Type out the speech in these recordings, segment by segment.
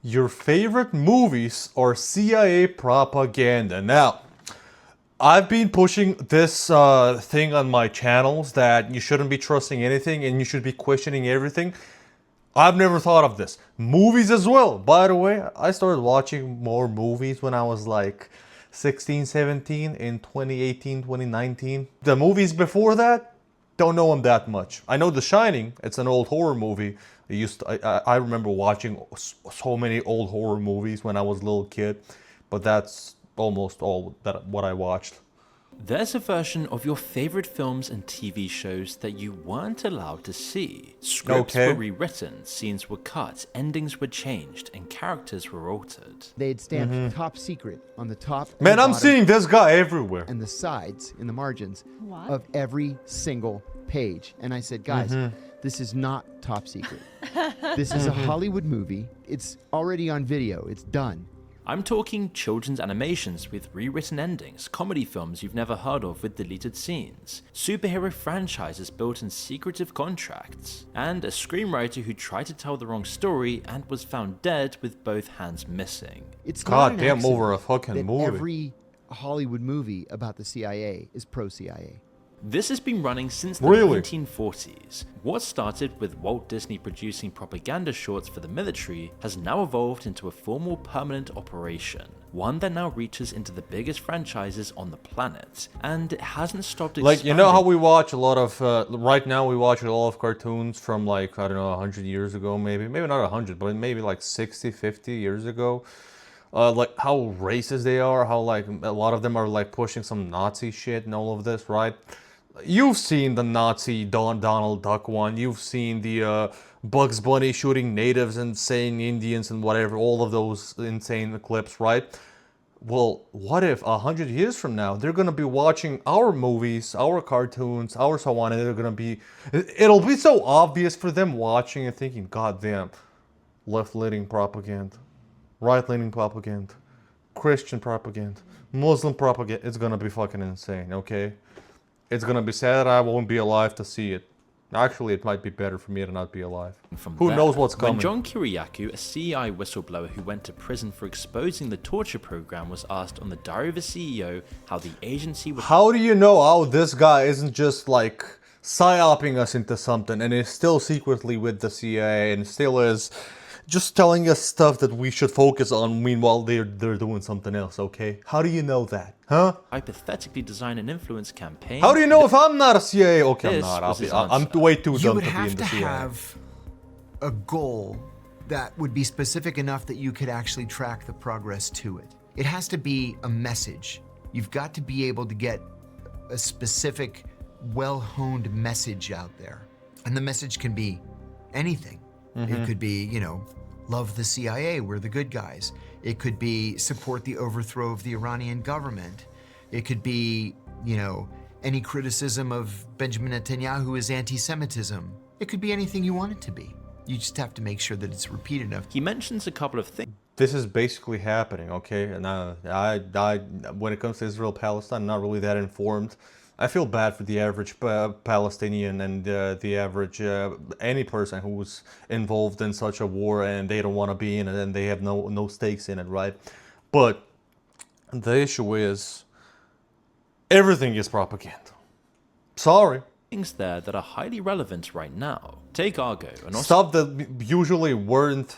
Your favorite movies or CIA propaganda? Now, I've been pushing this thing on my channels that you shouldn't be trusting anything and you should be questioning everything. I've never thought of this. Movies as well. By the way, I started watching more movies when I was like 16, 17 in 2018, 2019. The movies before that, don't know them that much. I know The Shining. It's an old horror movie. I remember watching so many old horror movies when I was a little kid, but that's almost all that what I watched. There's a version of your favorite films and TV shows that you weren't allowed to see. Scripts Okay. were rewritten, scenes were cut, endings were changed, and characters were altered. They'd stamped top secret on the top and Man, the I'm bottom seeing this guy everywhere. and the sides in the margins What? of every single page. And I said, guys, this is not top secret. This is a Hollywood movie. It's already on video. It's done. I'm talking children's animations with rewritten endings, comedy films you've never heard of with deleted scenes, superhero franchises built in secretive contracts, and a screenwriter who tried to tell the wrong story and was found dead with both hands missing. It's God not an damn, accident over a fucking that movie. every Hollywood movie about the CIA is pro-CIA. This has been running since the Really? 1940s. What started with Walt Disney producing propaganda shorts for the military has now evolved into a formal permanent operation, one that now reaches into the biggest franchises on the planet, and it hasn't stopped expanding. Like, you know how we watch a lot of, right now we watch a lot of cartoons from like, I don't know, 100 years ago maybe not 100, but maybe like 60, 50 years ago. Like how racist they are, how like a lot of them are like pushing some Nazi shit and all of this, right? You've seen the Nazi Donald Duck one. You've seen the Bugs Bunny shooting natives and saying Indians and whatever, all of those insane clips, right? Well, what if 100 years from now they're gonna be watching our movies, our cartoons, our so on, and they're gonna be, it'll be so obvious for them watching and thinking, God damn, left-leaning propaganda, right-leaning propaganda, Christian propaganda, Muslim propaganda. It's gonna be fucking insane, okay? It's gonna be sad I won't be alive to see it. Actually, it might be better for me to not be alive. From Who there. knows what's coming? When John Kiriakou, a CEI whistleblower who went to prison for exposing the torture program, was asked on the Diary of a CEO how the agency was How do you know how this guy isn't just like psyoping us into something and is still secretly with the CIA and still is just telling us stuff that we should focus on meanwhile they're doing something else, okay? How do you know that? Huh? hypothetically design an influence campaign? How do you know if I'm not a CIA? Okay, I'm This not. was his I'm answer. way too You dumb would to be in have the to CIA. have a goal that would be specific enough that you could actually track the progress to it. It has to be a message. You've got to be able to get a specific, well-honed message out there. And the message can be anything. It could be, you know, love the CIA, we're the good guys. It could be support the overthrow of the Iranian government. It could be, you know, any criticism of Benjamin Netanyahu is anti-Semitism. It could be anything you want it to be. You just have to make sure that it's repeated enough. He mentions a couple of things This is basically happening, okay? And when it comes to Israel-Palestine, I'm not really that informed. I feel bad for the average Palestinian and the average any person who's involved in such a war and they don't want to be in it and they have no stakes in it, right? But the issue is everything is propaganda. Sorry. there that are highly relevant right now. Take Argo, an Stuff that usually weren't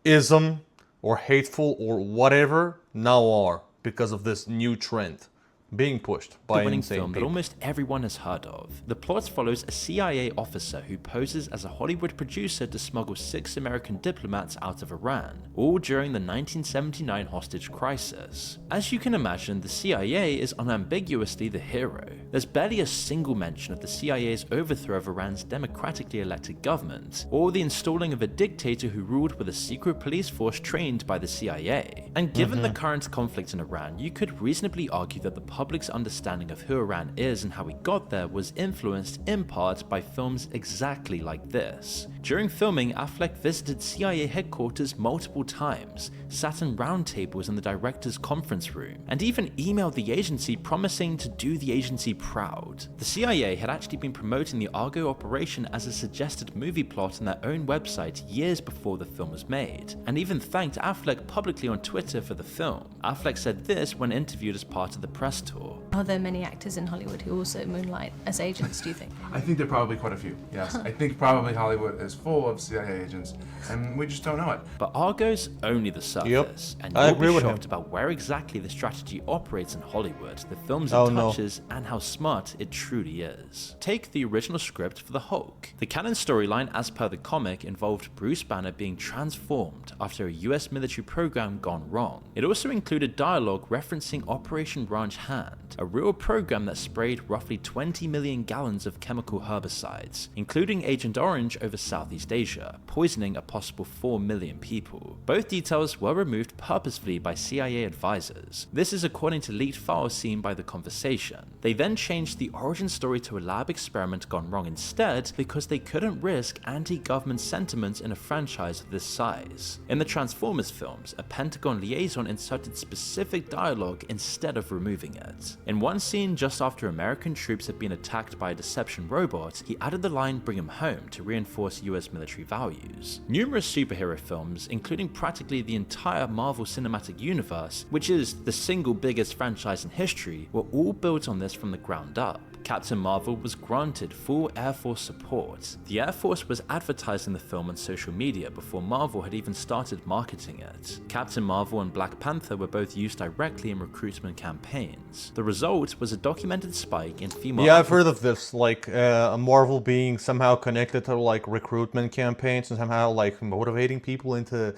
ism or hateful or whatever now are because of this new trend being pushed by winning insane film that people. almost everyone has heard of. The plot follows a CIA officer who poses as a Hollywood producer to smuggle 6 American diplomats out of Iran, all during the 1979 hostage crisis. As you can imagine, the CIA is unambiguously the hero. There's barely a single mention of the CIA's overthrow of Iran's democratically elected government, or the installing of a dictator who ruled with a secret police force trained by the CIA. And given the current conflict in Iran, you could reasonably argue that the public's understanding of who Iran is and how we got there was influenced in part by films exactly like this. During filming, Affleck visited CIA headquarters multiple times, sat in round tables in the director's conference room, and even emailed the agency promising to do the agency proud. The CIA had actually been promoting the Argo operation as a suggested movie plot on their own website years before the film was made, and even thanked Affleck publicly on Twitter for the film. Affleck said this when interviewed as part of the press tour. Are there many actors in Hollywood who also moonlight as agents, do you think? I think there are probably quite a few, yes. I think probably Hollywood is full of CIA agents, and we just don't know it. But Argo's only the surface, and I you'll agree be with shocked him. about where exactly the strategy operates in Hollywood, the films it Oh, no. touches, and how smart it truly is. Take the original script for the Hulk. The canon storyline, as per the comic, involved Bruce Banner being transformed after a US military program gone wrong. It also included dialogue referencing Operation Ranch Hand, a real program that sprayed roughly 20 million gallons of chemical herbicides, including Agent Orange over Southeast Asia, poisoning a possible 4 million people. Both details were removed purposefully by CIA advisors. This is according to leaked files seen by The Conversation. They then changed the origin story to a lab experiment gone wrong instead because they couldn't risk anti-government sentiment in a franchise of this size. In the Transformers films, a Pentagon liaison inserted specific dialogue instead of removing it. In one scene just after American troops had been attacked by a deception robot, he added the line "bring him home" to reinforce US military values. Numerous superhero films, including practically the entire Marvel Cinematic Universe, which is the single biggest franchise in history, were all built on this from the ground up. Captain Marvel was granted full Air Force support. The Air Force was advertising the film on social media before Marvel had even started marketing it. Captain Marvel and Black Panther were both used directly in recruitment campaigns. The result was a documented spike in female... Yeah, I've heard of this, like Marvel being somehow connected to like recruitment campaigns and somehow like motivating people into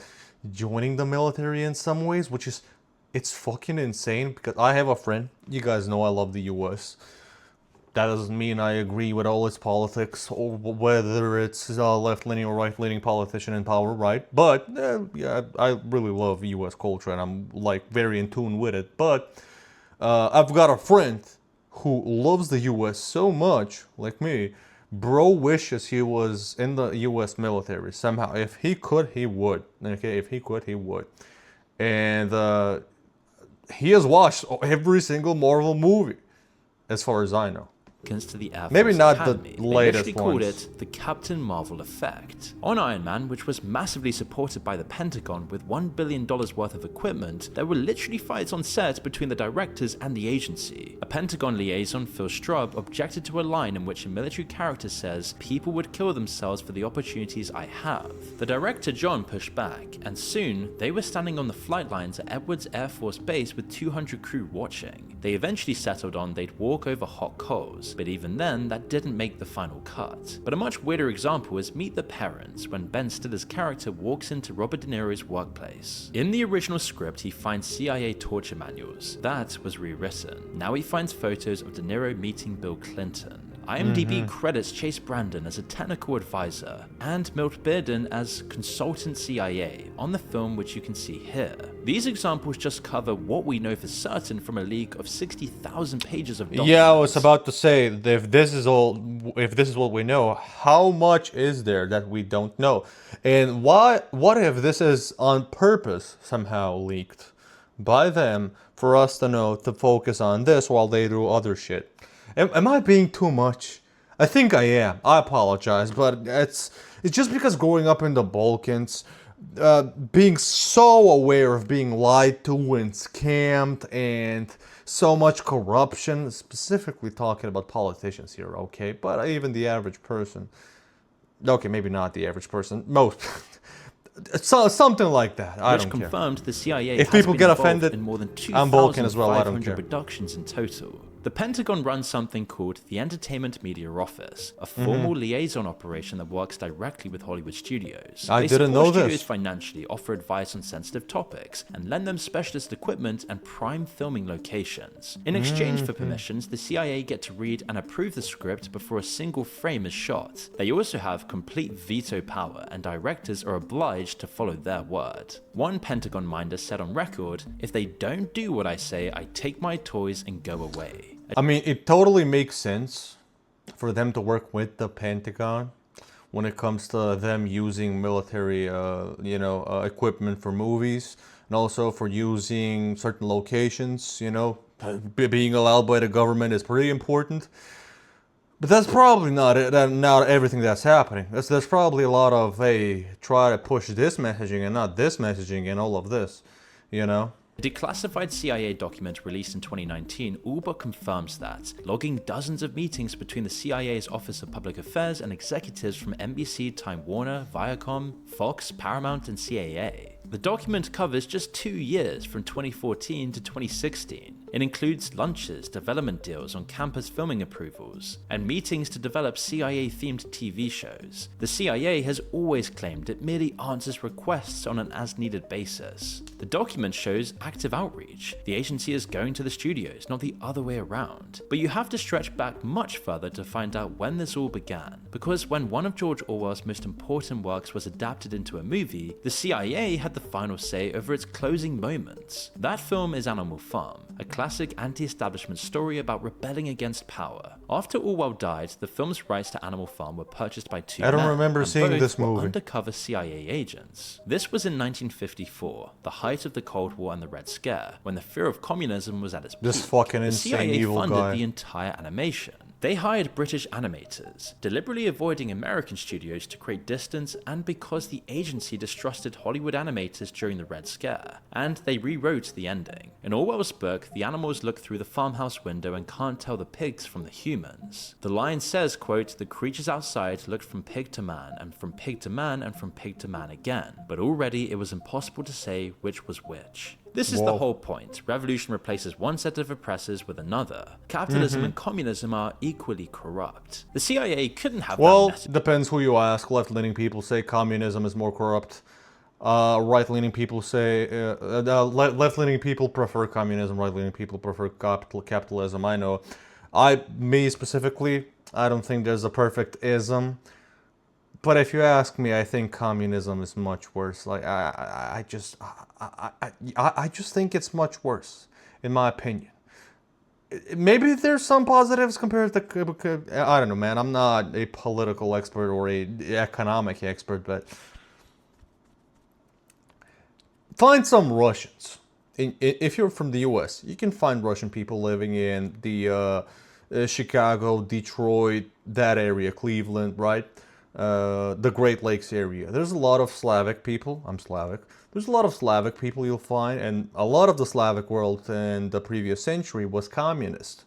joining the military in some ways, which is, it's fucking insane because I have a friend, you guys know I love the US. That doesn't mean I agree with all its politics or whether it's a left-leaning or right-leaning politician in power, right? But yeah, I really love US culture and I'm like very in tune with it. But I've got a friend who loves the US so much, like me. Bro wishes he was in the US military somehow. If he could, he would. Okay, if he could, he would. And he has watched every single Marvel movie, as far as I know. To the Air Force Maybe not the Academy. They latest literally called ones. it the Captain Marvel effect. On Iron Man, which was massively supported by the Pentagon with $1 billion worth of equipment, there were literally fights on set between the directors and the agency. A Pentagon liaison, Phil Straub, objected to a line in which a military character says, "People would kill themselves for the opportunities I have." The director John pushed back, and soon they were standing on the flight lines at Edwards Air Force Base with 200 crew watching. They eventually settled on they'd walk over hot coals, but even then, that didn't make the final cut. But a much weirder example is Meet the Parents, when Ben Stiller's character walks into Robert De Niro's workplace. In the original script, he finds CIA torture manuals. That was rewritten. Now he finds photos of De Niro meeting Bill Clinton. IMDb credits Chase Brandon as a technical advisor and Milt Bearden as consultant CIA on the film, which you can see here. These examples just cover what we know for certain from a leak of 60,000 pages of documents. Yeah, I was about to say, if this is what we know, how much is there that we don't know? And what if this is on purpose somehow leaked by them for us to know to focus on this while they do other shit? Am I being too much? I think I am. I apologize, but it's just because growing up in the Balkans, being so aware of being lied to and scammed and so much corruption, specifically talking about politicians here, okay? But even the average person, okay, maybe not the average person, most, something like that. I which don't care. confirmed the CIA If has people been get involved offended, in more than I'm Balkan as well, I don't 2,500 care. reductions in total. The Pentagon runs something called the Entertainment Media Office, a formal liaison operation that works directly with Hollywood studios. I They didn't support know this. studios financially, offer advice on sensitive topics, and lend them specialist equipment and prime filming locations. In exchange for permissions, the CIA get to read and approve the script before a single frame is shot. They also have complete veto power, and directors are obliged to follow their word. One Pentagon minder said on record, "If they don't do what I say, I take my toys and go away." I mean, it totally makes sense for them to work with the Pentagon when it comes to them using military, equipment for movies, and also for using certain locations. Being allowed by the government is pretty important. But that's probably not everything that's happening. There's probably a lot of, hey, try to push this messaging and not this messaging and all of this, A declassified CIA document released in 2019 all but confirms that, logging dozens of meetings between the CIA's Office of Public Affairs and executives from NBC, Time Warner, Viacom, Fox, Paramount, and CAA. The document covers just 2 years from 2014 to 2016. It includes lunches, development deals on campus filming approvals, and meetings to develop CIA-themed TV shows. The CIA has always claimed it merely answers requests on an as-needed basis. The document shows active outreach. The agency is going to the studios, not the other way around. But you have to stretch back much further to find out when this all began, because when one of George Orwell's most important works was adapted into a movie, the CIA had the final say over its closing moments. That film is Animal Farm, a classic anti-establishment story about rebelling against power. After Orwell died, the film's rights to Animal Farm were purchased by two men. I don't remember and seeing both this were movie. undercover CIA agents. This was in 1954, the height of the Cold War and the Red Scare, when the fear of communism was at its peak. This fucking The insane CIA evil funded guy. the entire animation. They hired British animators, deliberately avoiding American studios to create distance and because the agency distrusted Hollywood animators during the Red Scare, and they rewrote the ending. In Orwell's book, the animals look through the farmhouse window and can't tell the pigs from the humans. The line says, quote, "The creatures outside looked from pig to man, and from pig to man, and from pig to man again, but already it was impossible to say which was which." This is the Whoa. whole point. Revolution replaces one set of oppressors with another. Capitalism and communism are equally corrupt. The CIA couldn't have Well, that message. depends who you ask. Left-leaning people say communism is more corrupt. Right-leaning people say left-leaning people prefer communism. Right-leaning people prefer capitalism. I know. Me specifically, I don't think there's a perfect ism. But if you ask me, I think communism is much worse. Like I just think it's much worse, in my opinion. Maybe there's some positives compared to, I don't know, man. I'm not a political expert or a economic expert, but find some Russians. If you're from the U.S., you can find Russian people living in the Chicago, Detroit, that area, Cleveland, right? The Great Lakes area. There's a lot of Slavic people. I'm Slavic. There's a lot of Slavic people you'll find, and a lot of the Slavic world in the previous century was communist.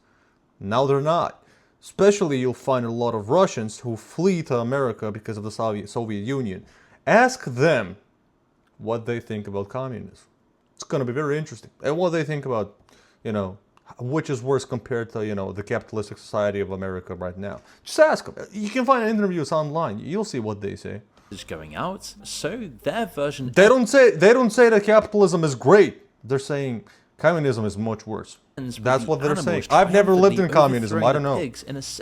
Now they're not. Especially you'll find a lot of Russians who flee to America because of the Soviet Union. Ask them what they think about communism. It's going to be very interesting. And what they think about, which is worse compared to, the capitalistic society of America right now. Just ask them. You can find interviews online. You'll see what they say. Going out, so their version. They don't say that capitalism is great. They're saying communism is much worse. That's what they're saying. I've never lived in communism. I don't know.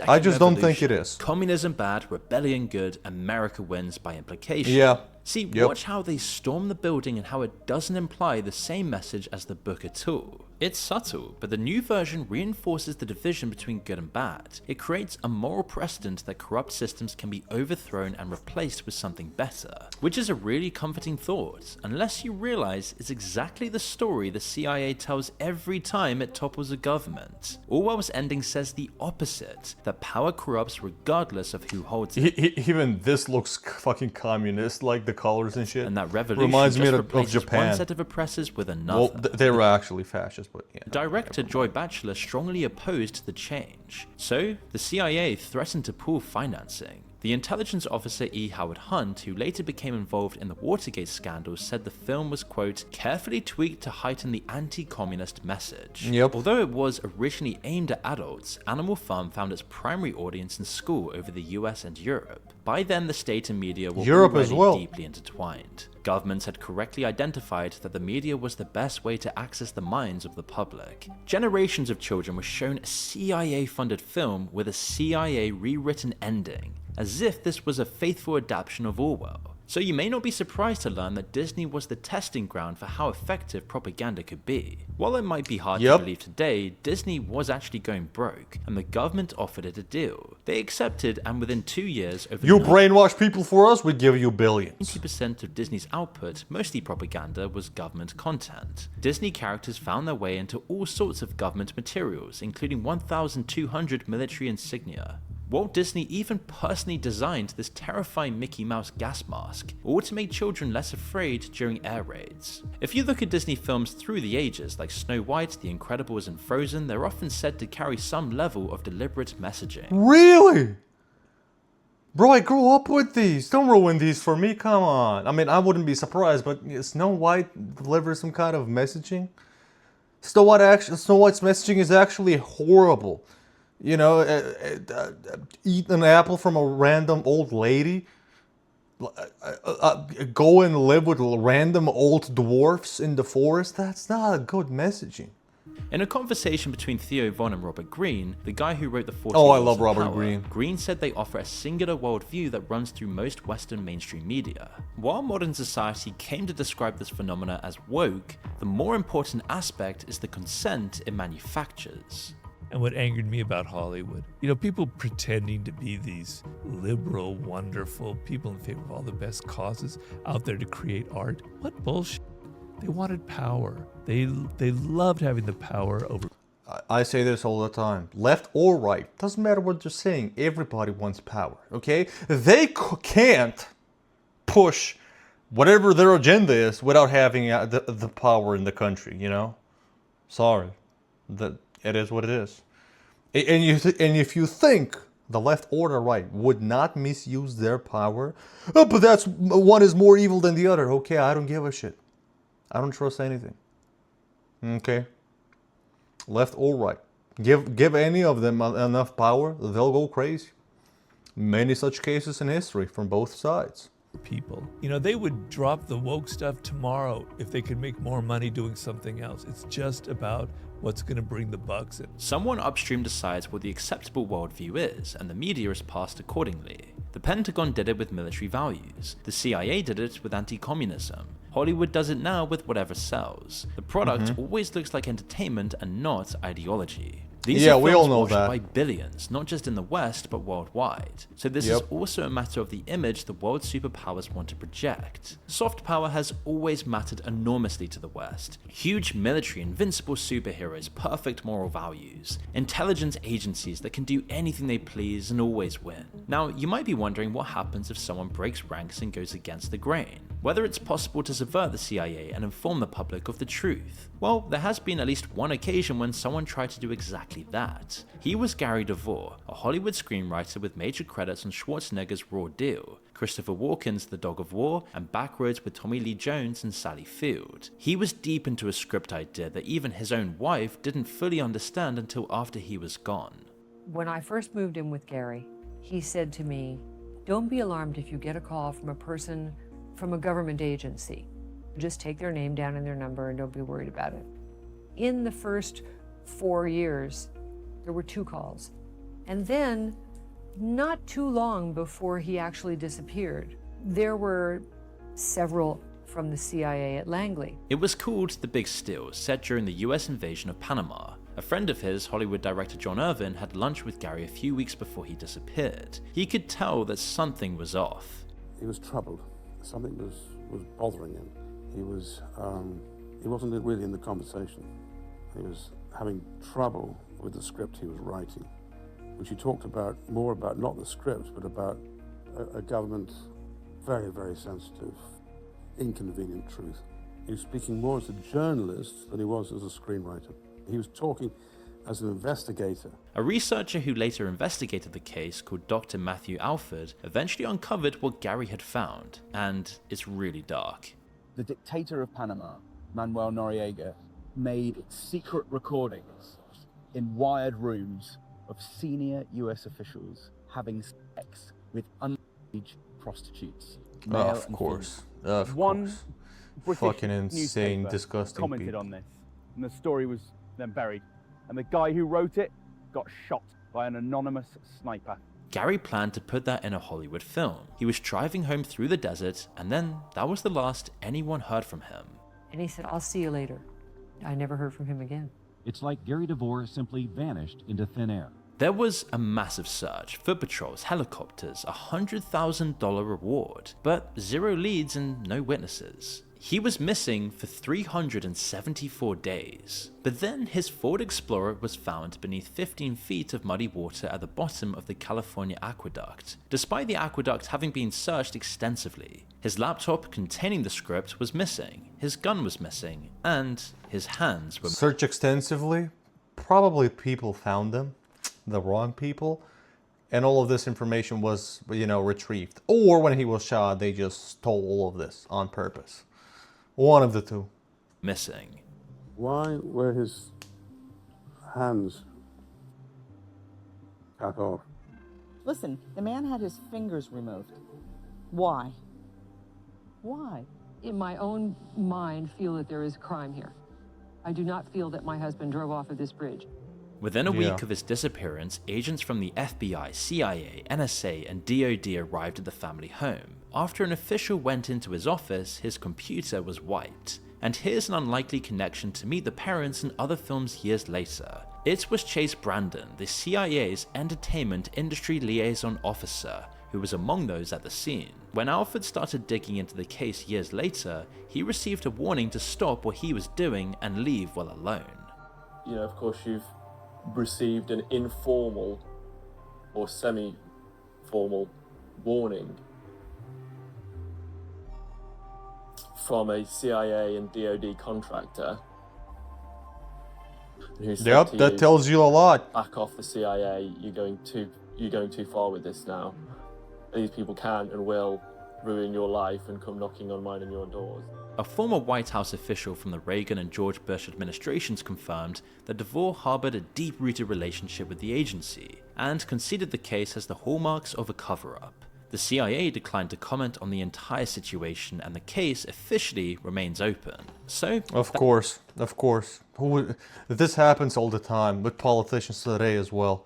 I just don't think it is. Communism bad, rebellion good, America wins by implication. Yeah. See, Yep. watch how they storm the building and how it doesn't imply the same message as the book at all. It's subtle, but the new version reinforces the division between good and bad. It creates a moral precedent that corrupt systems can be overthrown and replaced with something better, which is a really comforting thought, unless you realize it's exactly the story the CIA tells every time it topples a government. Orwell's ending says the opposite, that power corrupts regardless of who holds it. Even this looks fucking communist, like the colors and shit. And that revolution reminds me just of replaces Japan. one set of oppressors with another. Well, they were actually fascist, but yeah. Director Joy Batchelor strongly opposed the change, so the CIA threatened to pull financing. The intelligence officer E. Howard Hunt, who later became involved in the Watergate scandal, said the film was, quote, carefully tweaked to heighten the anti-communist message. Yep. Although it was originally aimed at adults, Animal Farm found its primary audience in school over the US and Europe. By then, the state and media were Europe as already well. deeply intertwined. Governments had correctly identified that the media was the best way to access the minds of the public. Generations of children were shown a CIA-funded film with a CIA rewritten ending, as if this was a faithful adaptation of Orwell. So you may not be surprised to learn that Disney was the testing ground for how effective propaganda could be. While it might be hard to believe today, Disney was actually going broke, and the government offered it a deal. They accepted, and within 2 years, over You brainwash people for us, we give you billions. 90% of Disney's output, mostly propaganda, was government content. Disney characters found their way into all sorts of government materials, including 1,200 military insignia. Walt Disney even personally designed this terrifying Mickey Mouse gas mask, all to make children less afraid during air raids. If you look at Disney films through the ages, like Snow White, The Incredibles, and Frozen, they're often said to carry some level of deliberate messaging. Really? Bro, I grew up with these. Don't ruin these for me, come on. I mean, I wouldn't be surprised, but Snow White delivers some kind of messaging. Snow White's messaging is actually horrible. You know, eat an apple from a random old lady. Go and live with random old dwarfs in the forest. That's not a good messaging. In a conversation between Theo Von and Robert Greene, the guy who wrote the 40 Oh, I Laws love of Robert Power, Greene. Greene said they offer a singular worldview that runs through most Western mainstream media. While modern society came to describe this phenomena as woke, the more important aspect is the consent it manufactures. And what angered me about Hollywood, you know, people pretending to be these liberal, wonderful people in favor of all the best causes out there to create art. What bullshit. They wanted power. They loved having the power over. I say this all the time. Left or right, doesn't matter what you're saying. Everybody wants power, okay? They can't push whatever their agenda is without having the power in the country, you know? Sorry. It is what it is. And if you think the left or the right would not misuse their power, oh, but that's one is more evil than the other. Okay, I don't give a shit. I don't trust anything. Okay? Left or right. Give any of them enough power, they'll go crazy. Many such cases in history from both sides. People. You know, they would drop the woke stuff tomorrow if they could make more money doing something else. It's just about what's going to bring the bucks in. Someone upstream decides what the acceptable worldview is, and the media is passed accordingly. The Pentagon did it with military values. The CIA did it with anti-communism. Hollywood does it now with whatever sells. The product always looks like entertainment and not ideology. These Yeah, are we films all know watched that. by billions, not just in the West, but worldwide. So this is also a matter of the image the world superpowers want to project. Soft power has always mattered enormously to the West. Huge military, invincible superheroes, perfect moral values, intelligence agencies that can do anything they please and always win. Now, you might be wondering what happens if someone breaks ranks and goes against the grain. Whether it's possible to subvert the CIA and inform the public of the truth. Well, there has been at least one occasion when someone tried to do exactly that. He was Gary DeVore, a Hollywood screenwriter with major credits on Schwarzenegger's Raw Deal, Christopher Walken's The Dog of War, and Backroads with Tommy Lee Jones and Sally Field. He was deep into a script idea that even his own wife didn't fully understand until after he was gone. When I first moved in with Gary, he said to me, "Don't be alarmed if you get a call from a person from a government agency. Just take their name down and their number and don't be worried about it." In the first 4 years, there were 2 calls. And then, not too long before he actually disappeared, there were several from the CIA at Langley. It was called The Big Steal, set during the US invasion of Panama. A friend of his, Hollywood director John Irvin, had lunch with Gary a few weeks before he disappeared. He could tell that something was off. He was troubled. Something was bothering him. He wasn't really in the conversation. He was having trouble with the script he was writing, which he talked about more about not the script, but about a government very, very sensitive, inconvenient truth. He was speaking more as a journalist than he was as a screenwriter. He was talking as an investigator. A researcher who later investigated the case, called Dr. Matthew Alford, eventually uncovered what Gary had found, and it's really dark. The dictator of Panama, Manuel Noriega, made secret recordings in wired rooms of senior US officials having sex with underage prostitutes. male Of and course. female. Of One course. British Fucking insane, newspaper disgusting commented people. on this, and the story was then buried. And the guy who wrote it got shot by an anonymous sniper. Gary planned to put that in a Hollywood film. He was driving home through the desert, and then that was the last anyone heard from him. And he said, I'll see you later. I never heard from him again. It's like Gary DeVore simply vanished into thin air. There was a massive search, foot patrols, helicopters, $100,000 reward, but 0 leads and no witnesses. He was missing for 374 days. But then his Ford Explorer was found beneath 15 feet of muddy water at the bottom of the California aqueduct, despite the aqueduct having been searched extensively. His laptop containing the script was missing, his gun was missing, and his hands were... Search extensively? Probably people found them, the wrong people, and all of this information was, retrieved. Or when he was shot, they just stole all of this on purpose. One of the two. Missing. Why were his hands cut off? Listen, the man had his fingers removed. Why? Why? In my own mind, feel that there is crime here. I do not feel that my husband drove off of this bridge. Within a week of his disappearance, agents from the FBI, CIA, NSA, and DoD arrived at the family home. After an official went into his office, his computer was wiped. And here's an unlikely connection to meet the parents in other films years later. It was Chase Brandon, the CIA's entertainment industry liaison officer, who was among those at the scene. When Alfred started digging into the case years later, he received a warning to stop what he was doing and leave while alone. Of course you've received an informal or semi-formal warning from a CIA and DoD contractor who said Yep, to that tells you a lot. Back off the CIA, you're going too far with this now. These people can and will ruin your life and come knocking on mine and your doors. A former White House official from the Reagan and George Bush administrations confirmed that DeVore harbored a deep-rooted relationship with the agency and considered the case as the hallmarks of a cover-up. The CIA declined to comment on the entire situation, and the case officially remains open. So, Of course. This happens all the time with politicians today as well.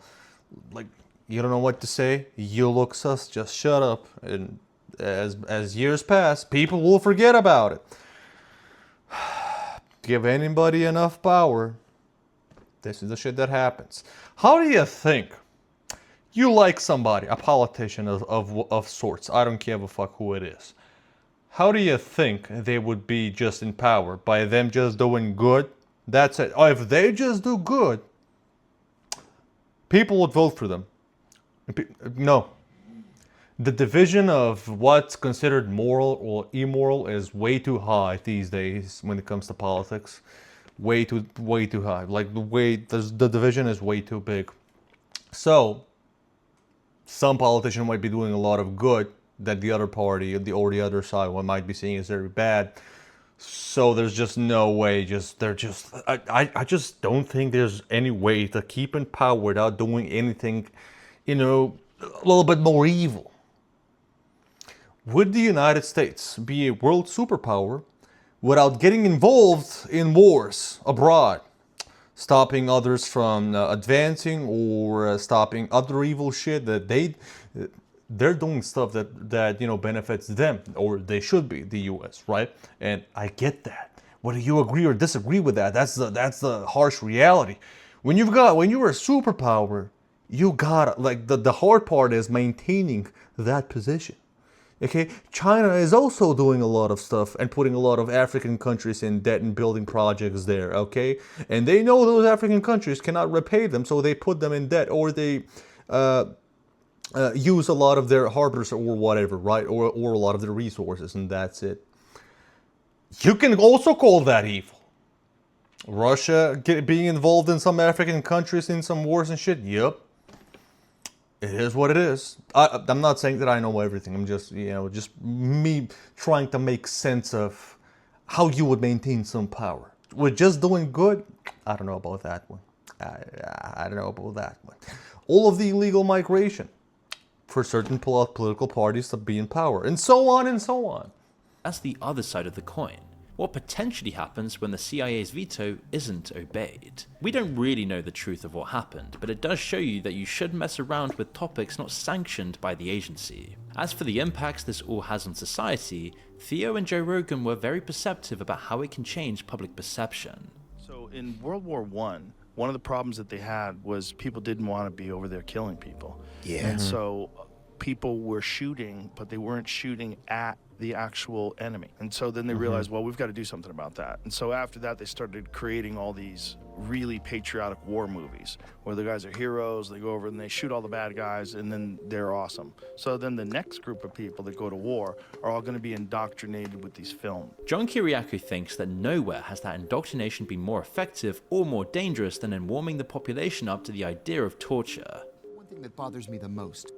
Like, you don't know what to say, you look sus, just shut up. And as years pass, people will forget about it. Give anybody enough power, this is the shit that happens. How do you think you like somebody, a politician of sorts, I don't give a fuck who it is, how do you think they would be just in power? By them just doing good? That's it. If they just do good, people would vote for them. No. The division of what's considered moral or immoral is way too high these days when it comes to politics. Way too high. Like the division is way too big. So some politician might be doing a lot of good that the other party or the other side might be seeing as very bad. So there's just no way. I just don't think there's any way to keep in power without doing anything, a little bit more evil. Would the United States be a world superpower without getting involved in wars abroad, stopping others from advancing or stopping other evil shit that they're doing stuff that benefits them, or they should be, the U.S., right? And I get that. Whether you agree or disagree with that, that's the harsh reality. When you're a superpower, you gotta, the hard part is maintaining that position. Okay, China is also doing a lot of stuff and putting a lot of African countries in debt and building projects there, okay? And they know those African countries cannot repay them, so they put them in debt, or they use a lot of their harbors or whatever, right? Or a lot of their resources, and that's it. You can also call that evil. Russia being involved in some African countries in some wars and shit, yep. It is what it is. I'm not saying that I know everything. I'm just, just me trying to make sense of how you would maintain some power. With just doing good, I don't know about that one. I don't know about that one. All of the illegal migration for certain political parties to be in power, and so on and so on. That's the other side of the coin. what potentially happens when the CIA's veto isn't obeyed. We don't really know the truth of what happened, but it does show you that you should mess around with topics not sanctioned by the agency. As for the impacts this all has on society, Theo and Joe Rogan were very perceptive about how it can change public perception. So in World War I, one of the problems that they had was people didn't want to be over there killing people. Yeah. And so people were shooting, but they weren't shooting at the actual enemy. And so then they realized, well, we've got to do something about that. And so after that, they started creating all these really patriotic war movies where the guys are heroes, they go over and they shoot all the bad guys, and then they're awesome. So then the next group of people that go to war are all going to be indoctrinated with these films. John Kiriakou thinks that nowhere has that indoctrination been more effective or more dangerous than in warming the population up to the idea of torture. One thing that bothers me the most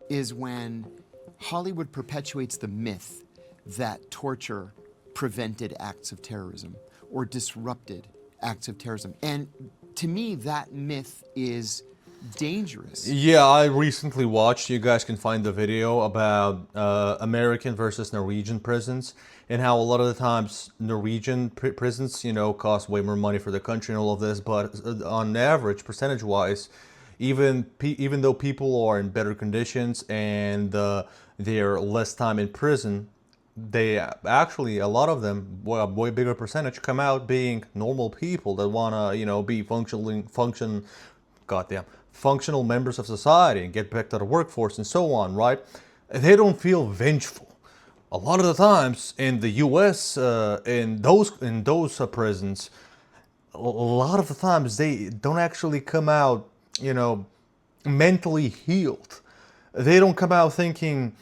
is when Hollywood perpetuates the myth that torture prevented acts of terrorism or disrupted acts of terrorism. And to me, that myth is dangerous. Yeah, I recently watched, you guys can find the video about American versus Norwegian prisons and how a lot of the times Norwegian prisons, you know, cost way more money for the country and all of this, but on average, percentage-wise, even though people are in better conditions and they're less time in prison, they actually, a lot of them, a way bigger percentage, come out being normal people that want to, you know, be functional members of society and get back to the workforce and so on, right? They don't feel vengeful. A lot of the times in the U.S., in those prisons, a lot of the times they don't actually come out, you know, mentally healed. They don't come out thinking,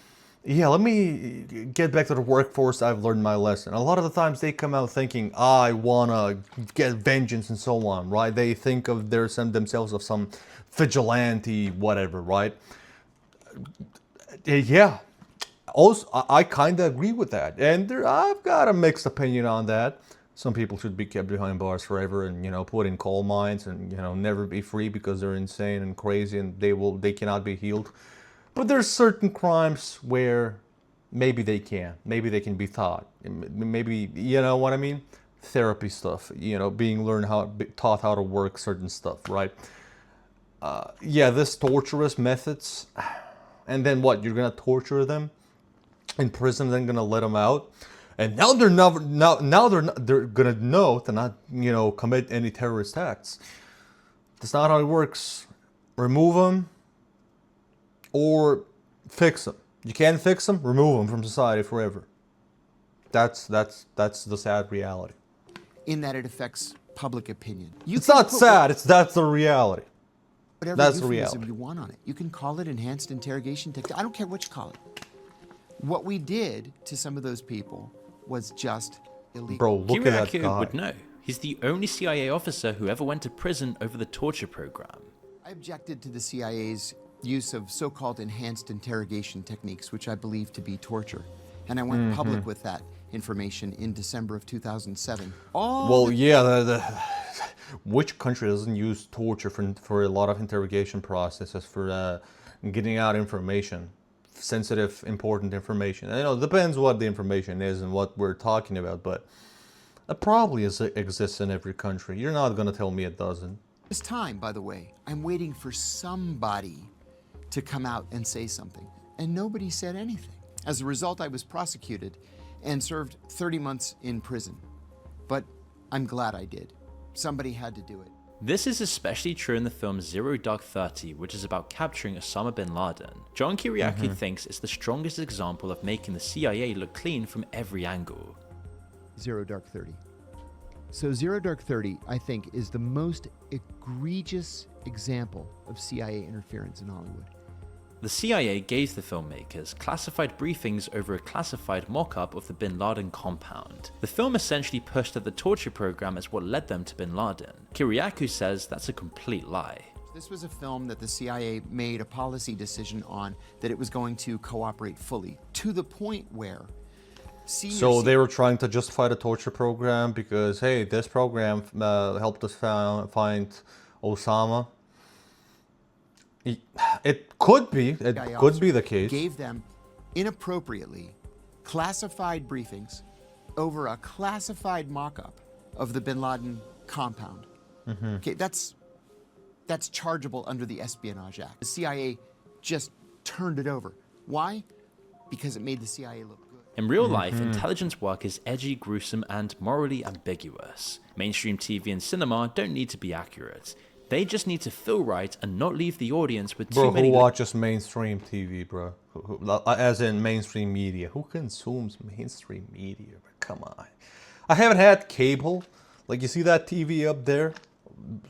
yeah, let me get back to the workforce, I've learned my lesson. A lot of the times they come out thinking, I want to get vengeance and so on, right? They think of themselves of some vigilante, whatever, right? Yeah, also, I kind of agree with that. And I've got a mixed opinion on that. Some people should be kept behind bars forever and, you know, put in coal mines and, you know, never be free because they're insane and crazy and they cannot be healed. But there's certain crimes where maybe they can be taught. Maybe, you know what I mean? Therapy stuff, you know, taught how to work certain stuff, right? Yeah, this torturous methods, and then what? You're gonna torture them in prison, then gonna let them out, and now they're gonna know to not, you know, commit any terrorist acts. That's not how it works. Remove them. Or fix them. You can't fix them, remove them from society forever. That's the sad reality. In that it affects public opinion. It's not sad, that's the reality. Whatever that's the euphemism reality. you want on it. You can call it enhanced interrogation technique. I don't care what you call it. What we did to some of those people was just illegal. Bro, look at that guy. would know. He's the only CIA officer who ever went to prison over the torture program. I objected to the CIA's use of so-called enhanced interrogation techniques, which I believe to be torture. And I went public with that information in December of 2007. Which country doesn't use torture for a lot of interrogation processes for getting out information, sensitive, important information? I know it depends what the information is and what we're talking about, but it probably exists in every country. You're not going to tell me it doesn't. This time, by the way, I'm waiting for somebody to come out and say something, and nobody said anything. As a result, I was prosecuted and served 30 months in prison. But I'm glad I did. Somebody had to do it. This is especially true in the film Zero Dark 30, which is about capturing Osama bin Laden. John Kiriakou thinks it's the strongest example of making the CIA look clean from every angle. Zero Dark 30. So Zero Dark 30, I think, is the most egregious example of CIA interference in Hollywood. The CIA gave the filmmakers classified briefings over a classified mock-up of the bin Laden compound. The film essentially pushed at the torture program as what led them to bin Laden. Kiriakou says that's a complete lie. This was a film that the CIA made a policy decision on that it was going to cooperate fully, to the point where So they were trying to justify the torture program because, hey, this program helped us find Osama. It could be the case. Gave them inappropriately classified briefings over a classified mock-up of the bin Laden compound. Okay, that's chargeable under the Espionage Act. The CIA just turned it over. Why? Because it made the CIA look good. In real life, intelligence work is edgy, gruesome, and morally ambiguous. Mainstream TV and cinema don't need to be accurate. They just need to feel right and not leave the audience with too many... Bro, who watches mainstream TV, bro? As in mainstream media. Who consumes mainstream media? Come on. I haven't had cable. Like, you see that TV up there?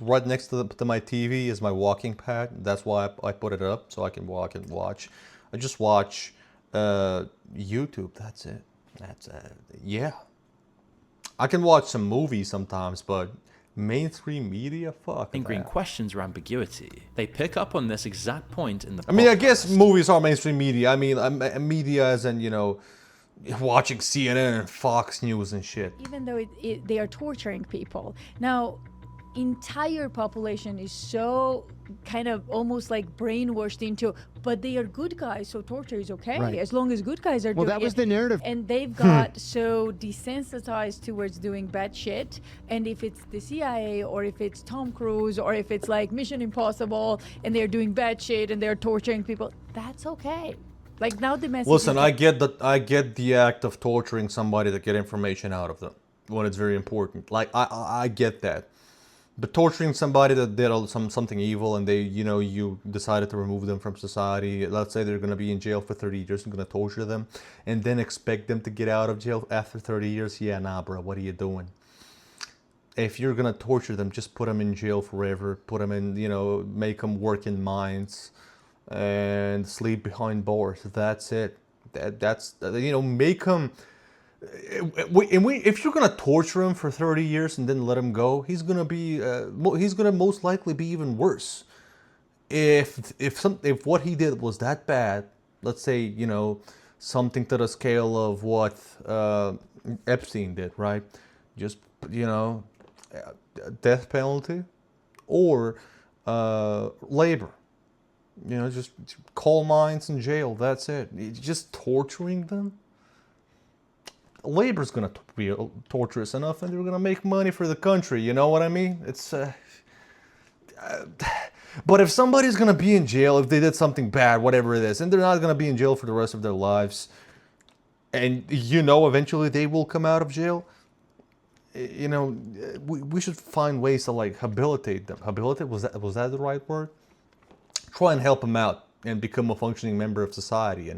Right next to my TV is my walking pad. That's why I put it up, so I can walk and watch. I just watch YouTube. That's it. Yeah. I can watch some movies sometimes, but mainstream media, fuck Green questions or ambiguity. They pick up on this exact point in the podcast. I mean, I guess movies are mainstream media. I mean, media as in, you know, watching CNN and Fox News and shit. Even though they are torturing people. Now, entire population is so kind of almost like brainwashed into, but they are good guys, so torture is okay, Right. as long as good guys are doing it. Well, that was the narrative. And they've got so desensitized towards doing bad shit, and if it's the CIA or if it's Tom Cruise or if it's like Mission Impossible and they're doing bad shit and they're torturing people, that's okay. Like, now the message Listen, is I get the act of torturing somebody to get information out of them when it's very important. Like, I get that. But torturing somebody that did something evil and you decided to remove them from society, let's say they're going to be in jail for 30 years, you're going to torture them and then expect them to get out of jail after 30 years? Yeah, nah, bro, what are you doing? If you're going to torture them, just put them in jail forever, put them in, make them work in mines and sleep behind bars. That's it. That's make them... If you're gonna torture him for 30 years and then let him go, he's gonna most likely be even worse. If what he did was that bad, let's say something to the scale of what Epstein did, right? Just death penalty or labor. Just coal mines and jail. That's it. Just torturing them. Labor's gonna be torturous enough, and they're gonna make money for the country. You know what I mean? It's. But if somebody's gonna be in jail if they did something bad, whatever it is, and they're not gonna be in jail for the rest of their lives, and eventually they will come out of jail. We should find ways to habilitate them. Habilitate, was that the right word? Try and help them out and become a functioning member of society.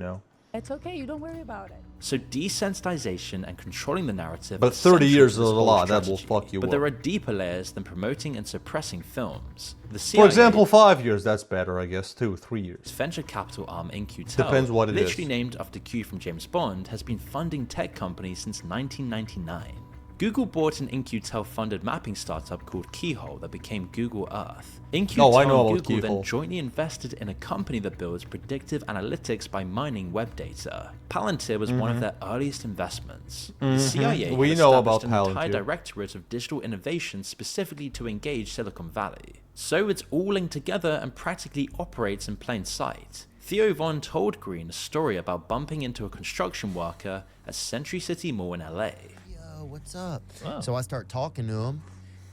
it's okay, you don't worry about it. So desensitization and controlling the narrative. But 30 years is a lot. That will fuck you up. But there are deeper layers than promoting and suppressing films. The For CIA, example, 5 years. That's better, I guess. 3 years. venture capital arm In-Q-Tel, Depends what it is. literally named after Q from James Bond, has been funding tech companies since 1999. Google bought an In-Q-Tel funded mapping startup called Keyhole that became Google Earth. In-Q-Tel I know and about Google Keyhole. then jointly invested in a company that builds predictive analytics by mining web data. Palantir was one of their earliest investments. The CIA We had know established about an entire Palantir. directorate of digital innovation specifically to engage Silicon Valley. So it's all linked together and practically operates in plain sight. Theo Von told Green a story about bumping into a construction worker at Century City Mall in LA. What's up? Wow. So I start talking to him,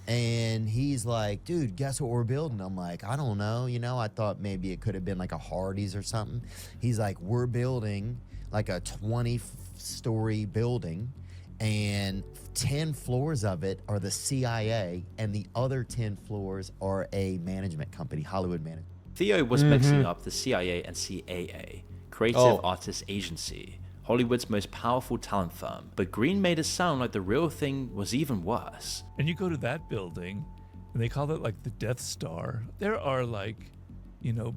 and he's like, dude, guess what we're building? I'm like, I don't know. I thought maybe it could have been like a Hardee's or something. He's like, we're building like a 20-story building, and 10 floors of it are the CIA, and the other 10 floors are a management company, Hollywood Management. Theo was mixing up the CIA and CAA, Creative Artists Agency, Hollywood's most powerful talent firm, but Green made it sound like the real thing was even worse. And you go to that building, and they call it like the Death Star. There are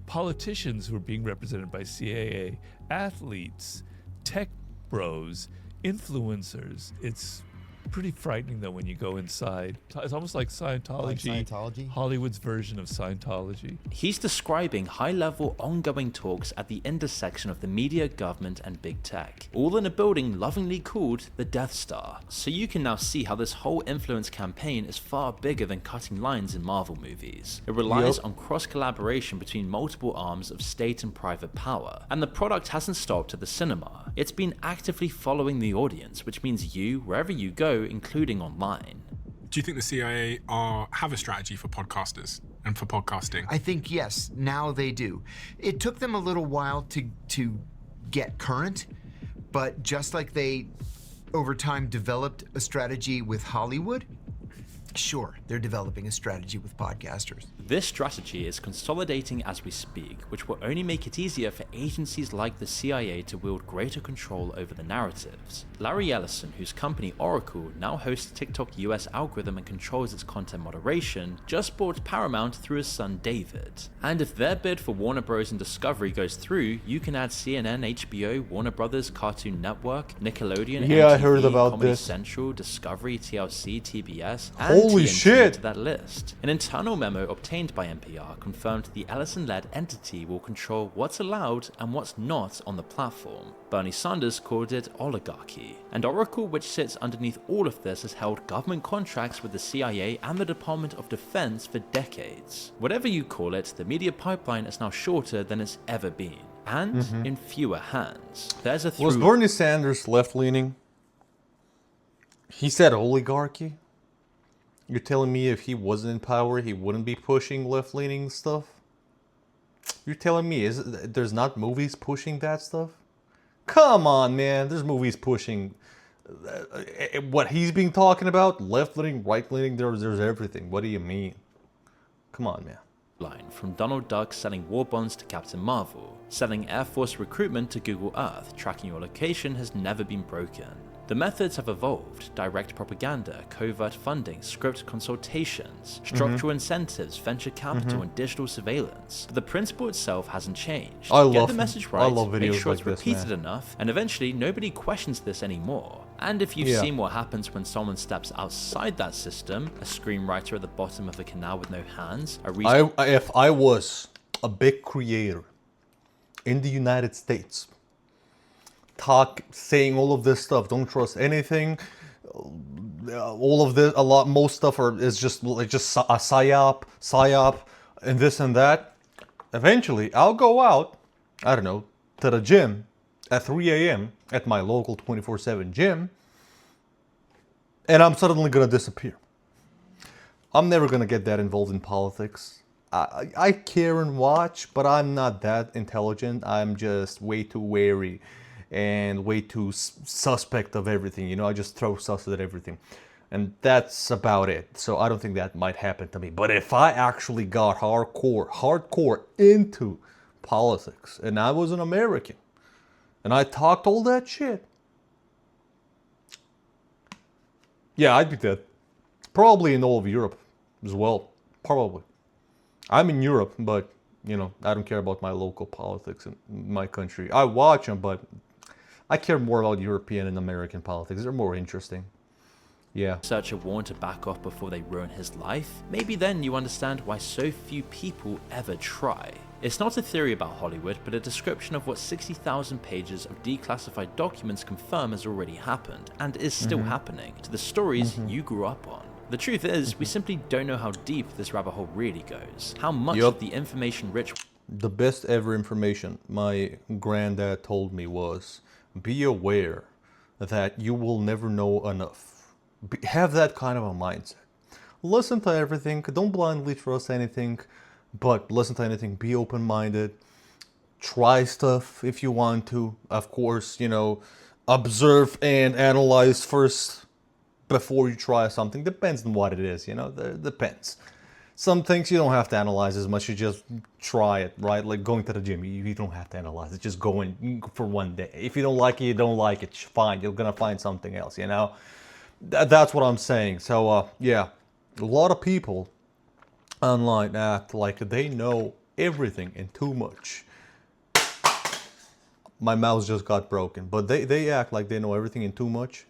politicians who are being represented by CAA, athletes, tech bros, influencers. It's pretty frightening though when you go inside. It's almost like Scientology. Hollywood's version of Scientology. He's describing high-level ongoing talks at the intersection of the media, government, and big tech, all in a building lovingly called the Death Star. So you can now see how this whole influence campaign is far bigger than cutting lines in Marvel movies. It relies on cross-collaboration between multiple arms of state and private power, and the product hasn't stopped at the cinema. It's been actively following the audience, which means you, wherever you go, including online. Do you think the CIA have a strategy for podcasters and for podcasting? I think yes, now they do. It took them a little while to get current, but just like they over time developed a strategy with Hollywood, sure, they're developing a strategy with podcasters. This strategy is consolidating as we speak, which will only make it easier for agencies like the CIA to wield greater control over the narratives. Larry Ellison, whose company Oracle now hosts TikTok US algorithm and controls its content moderation, just bought Paramount through his son David. And if their bid for Warner Bros. And Discovery goes through, you can add CNN, HBO, Warner Brothers, Cartoon Network, Nickelodeon, Yeah, MTV, I heard about Comedy this. Central, Discovery, TLC, TBS, and Holy TNT shit! to that list. An internal memo obtained by NPR confirmed the Ellison-led entity will control what's allowed and what's not on the platform. Bernie Sanders called it oligarchy. And Oracle, which sits underneath all of this, has held government contracts with the CIA and the Department of Defense for decades. Whatever you call it, the media pipeline is now shorter than it's ever been, and in fewer hands. There's a Was Bernie Sanders left-leaning? He said oligarchy? You're telling me if he wasn't in power, he wouldn't be pushing left-leaning stuff? You're telling me there's not movies pushing that stuff? Come on, man. There's movies pushing what he's been talking about. Left-leaning, right-leaning, there's everything. What do you mean? Come on, man. Line from Donald Duck selling war bonds to Captain Marvel. Selling Air Force recruitment to Google Earth, tracking your location has never been broken. The methods have evolved: direct propaganda, covert funding, script consultations, structural incentives, venture capital, and digital surveillance. But the principle itself hasn't changed. Get the message right, make sure it's repeated enough, and eventually nobody questions this anymore. And if you've seen what happens when someone steps outside that system, a screenwriter at the bottom of a canal with no hands, if I was a big creator in the United States, saying all of this stuff, don't trust anything, all of this, most stuff is just a psyop, and this and that. Eventually, I'll go out, I don't know, to the gym at 3 a.m. at my local 24/7 gym, and I'm suddenly gonna disappear. I'm never gonna get that involved in politics. I care and watch, but I'm not that intelligent. I'm just way too wary and way too suspect of everything. You know, I just throw sus at everything. And that's about it. So I don't think that might happen to me. But if I actually got hardcore into politics, and I was an American, and I talked all that shit, yeah, I'd be dead. Probably in all of Europe as well. Probably. I'm in Europe, but, you know, I don't care about my local politics in my country. I watch them, but I care more about European and American politics. They're more interesting. Yeah. Researcher warned to back off before they ruin his life. Maybe then you understand why so few people ever try. It's not a theory about Hollywood, but a description of what 60,000 pages of declassified documents confirm has already happened, and is still happening, to the stories you grew up on. The truth is, we simply don't know how deep this rabbit hole really goes. How much of the information-rich... The best ever information my granddad told me was, be aware that you will never know enough. Have that kind of a mindset. Listen to everything, don't blindly trust anything, but listen to anything, be open-minded, try stuff if you want to. Of course, you know, observe and analyze first before you try something. Depends on what it is, you know, depends. Some things you don't have to analyze as much, you just try it, right? Like going to the gym, you don't have to analyze it, just go in for one day. If you don't like it, you don't like it, fine, you're gonna find something else, you know? That's what I'm saying. So, yeah, a lot of people online act like they know everything and too much. My mouse just got broken, but they act like they know everything and too much.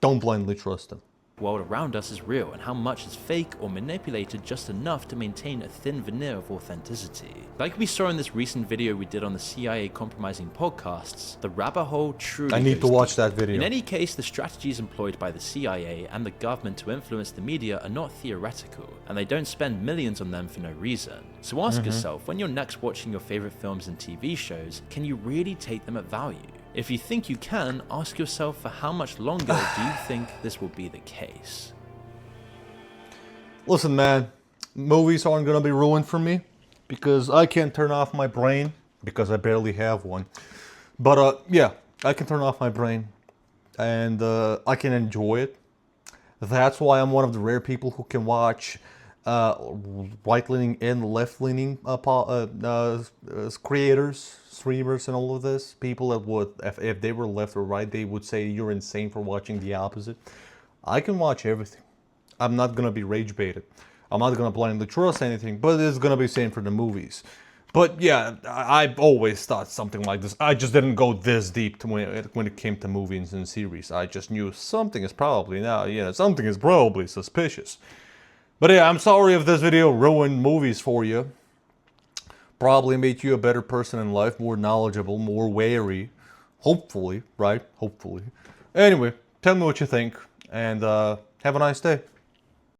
don't blindly trust them. The world around us is real and how much is fake or manipulated just enough to maintain a thin veneer of authenticity. Like we saw in this recent video we did on the CIA compromising podcasts, the rabbit hole truly I need to goes watch deep. that video. In any case, the strategies employed by the CIA and the government to influence the media are not theoretical, and they don't spend millions on them for no reason. So ask yourself, when you're next watching your favorite films and TV shows, can you really take them at value? If you think you can, ask yourself for how much longer do you think this will be the case? Listen, man, movies aren't gonna be ruined for me because I can't turn off my brain because I barely have one. But yeah, I can turn off my brain and I can enjoy it. That's why I'm one of the rare people who can watch right-leaning and left-leaning creators, streamers, and all of this. People that would, if they were left or right, they would say you're insane for watching the opposite. I can watch everything. I'm not gonna be rage baited. I'm not gonna blindly trust anything, but it's gonna be same for the movies. But yeah, I've always thought something like this. I just didn't go this deep to when it came to movies and series. I just knew something is probably something is probably suspicious. But yeah, I'm sorry if this video ruined movies for you. Probably made you a better person in life, more knowledgeable, more wary. Hopefully, right? Hopefully. Anyway, tell me what you think, and have a nice day.